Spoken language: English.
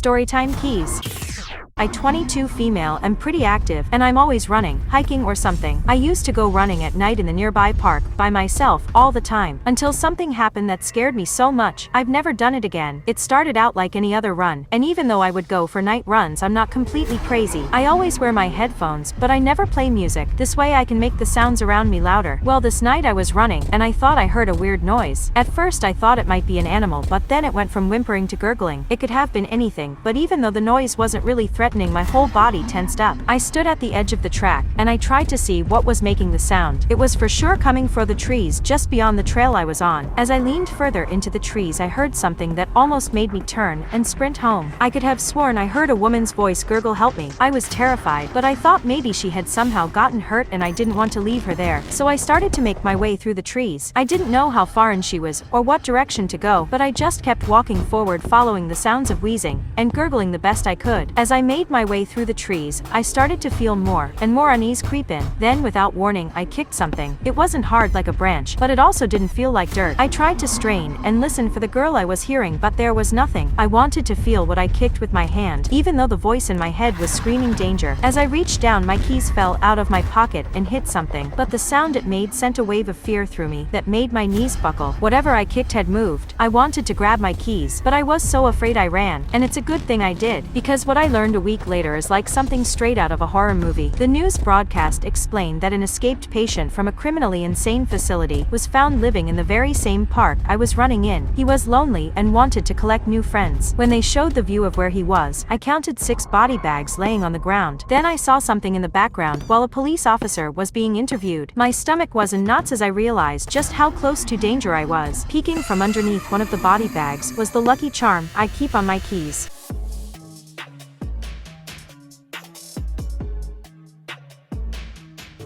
Storytime keys. I 22 female am pretty active and I'm always running, hiking or something. I used to go running at night in the nearby park by myself all the time until something happened that scared me so much I've never done it again. It started out like any other run, and even though I would go for night runs, I'm not completely crazy. I always wear my headphones, but I never play music. This way I can make the sounds around me louder. Well, this night I was running and I thought I heard a weird noise. At first I thought it might be an animal, but then it went from whimpering to gurgling. It could have been anything, but even though the noise wasn't really threatening, my whole body tensed up. I stood at the edge of the track, and I tried to see what was making the sound. It was for sure coming from the trees just beyond the trail I was on. As I leaned further into the trees, I heard something that almost made me turn and sprint home. I could have sworn I heard a woman's voice gurgle, "Help me." I was terrified, but I thought maybe she had somehow gotten hurt and I didn't want to leave her there. So I started to make my way through the trees. I didn't know how far in she was or what direction to go, but I just kept walking forward, following the sounds of wheezing and gurgling the best I could. As I made my way through the trees, I started to feel more and more unease creep in. Then, without warning, I kicked something. It wasn't hard like a branch, but it also didn't feel like dirt. I tried to strain and listen for the girl I was hearing, but there was nothing. I wanted to feel what I kicked with my hand, even though the voice in my head was screaming danger. As I reached down, my keys fell out of my pocket and hit something, but the sound it made sent a wave of fear through me that made my knees buckle. Whatever I kicked had moved. I wanted to grab my keys, but I was so afraid I ran, and it's a good thing I did, because what I learned a week later is like something straight out of a horror movie. The news broadcast explained that an escaped patient from a criminally insane facility was found living in the very same park I was running in. He was lonely and wanted to collect new friends. When they showed the view of where he was, I counted 6 body bags laying on the ground. Then I saw something in the background while a police officer was being interviewed. My stomach was in knots as I realized just how close to danger I was. Peeking from underneath one of the body bags was the lucky charm I keep on my keys.